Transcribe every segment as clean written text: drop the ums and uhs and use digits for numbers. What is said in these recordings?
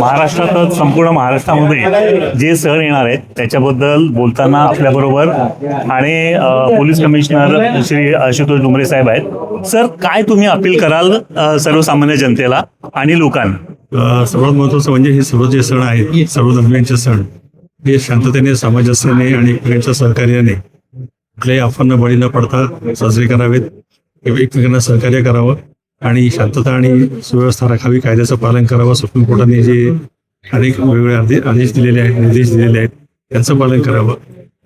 महाराष्ट्रातच संपूर्ण महाराष्ट्रामध्ये जे सण येणार आहेत त्याच्याबद्दल बोलताना आपल्याबरोबर ठाणे पोलीस कमिशनर श्री आशुतोष डुमरे साहेब आहेत. सर, काय तुम्ही अपील कराल सर्वसामान्य जनतेला आणि लोकांना? सर्वात महत्त्वाचं म्हणजे हे सर्व जे सण आहेत, सर्व धर्मियांचे सण हे शांततेने, सामंजस्याने आणि एकमेकांच्या सहकार्याने कुठल्याही अफवांना बळी न पडता साजरे करावेत. एकमेकांना सहकार्य करावं आणि शांतता आणि सुव्यवस्था राखावी, कायद्याचं पालन करावं. सुप्रीम कोर्टाने जे अनेक वेगवेगळे आदेश दिलेले आहेत, निर्देश दिलेले आहेत, त्यांचं पालन करावं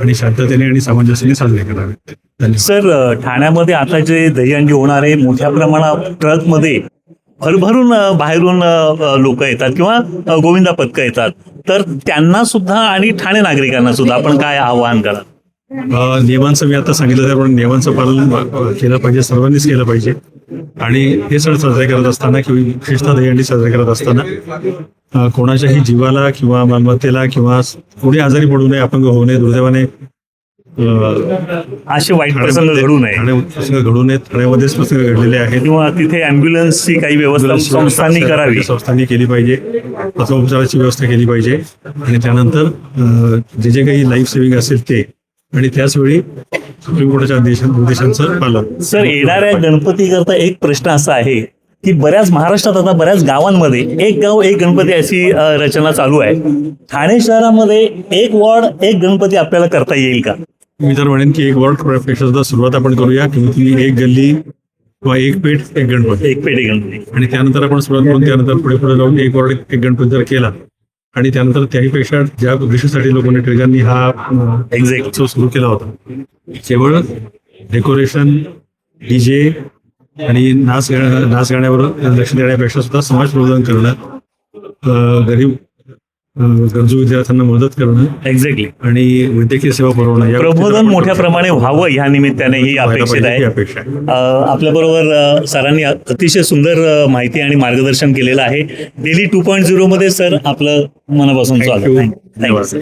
आणि शांततेने आणि सामंजस्याने साजरे करावे. सर, ठाण्यामध्ये आता जे दहीहंडी होणार आहे, मोठ्या प्रमाणात ट्रकमध्ये भरभरून बाहेरून लोक येतात किंवा गोविंदा पथकं येतात, तर त्यांना सुद्धा आणि ठाणे नागरिकांना सुद्धा आपण काय आवाहन कराल? नियमांचं मी आता सांगितलं त्याप्रमाणे नियमांचं पालन केलं पाहिजे, सर्वांनीच केलं पाहिजे. आणि हे सण साजरे करत असताना किंवा विशेषतः दहीहंडी साजरे करत असताना कोणाच्याही जीवाला किंवा मालमत्तेला किंवा कोणी आजारी पडू नये, अपंग होऊ नये, दुर्दैवाने असे वाईट प्रसंग घडू नये. प्रसंग घडू नयेत. ठाण्यामध्येच प्रसंग घडलेले आहेत किंवा तिथे अँब्युलन्सची काही व्यवस्था संस्थांनी करावी, संस्थांनी केली पाहिजे, प्रथमोपचाराची व्यवस्था केली पाहिजे आणि त्यानंतर जे काही लाईफ सेव्हिंग असेल ते, आणि त्याचवेळी सुप्रीम कोर्टाच्या निर्देशांचं पालन. सर, येणाऱ्या गणपती करता एक प्रश्न असा आहे की बऱ्याच महाराष्ट्रात आता बऱ्याच गावांमध्ये एक गाव एक गणपती अशी रचना चालू आहे. ठाणे शहरामध्ये एक वॉर्ड एक गणपती आपल्याला करता येईल का? मी तर म्हणेन की एक वॉर्ड पेक्षा सुद्धा सुरुवात आपण करूया. किंवा एक गल्ली किंवा एक पेठ एक गणपती, एक पेठ एक गणपती, आणि त्यानंतर आपण सुरुवात करून त्यानंतर पुढे पुढे जाऊन एक वॉर्ड एक गणपती जर केला आणि त्यानंतर त्याहीपेक्षा ज्या उद्देशासाठी लोकांनी टिळकांनी हा उत्सव सुरू केला होता, केवळ डेकोरेशन, डीजे आणि नाच गाण्यावर लक्ष देण्यापेक्षा सुद्धा समाज प्रबोधन करणं, गरीब गरजू विद्यार्थ्यांना मदत करणं, एक्झॅक्टली, आणि वैद्यकीय सेवा पुरवणं, प्रबोधन मोठ्या प्रमाणे व्हावं ह्या निमित्ताने ही अपेक्षित आहे. आपल्या बरोबर सरांनी अतिशय सुंदर माहिती आणि मार्गदर्शन केलेलं आहे. डेली 2.0 मध्ये सर आपलं मनापासून स्वागत. थँक्यू.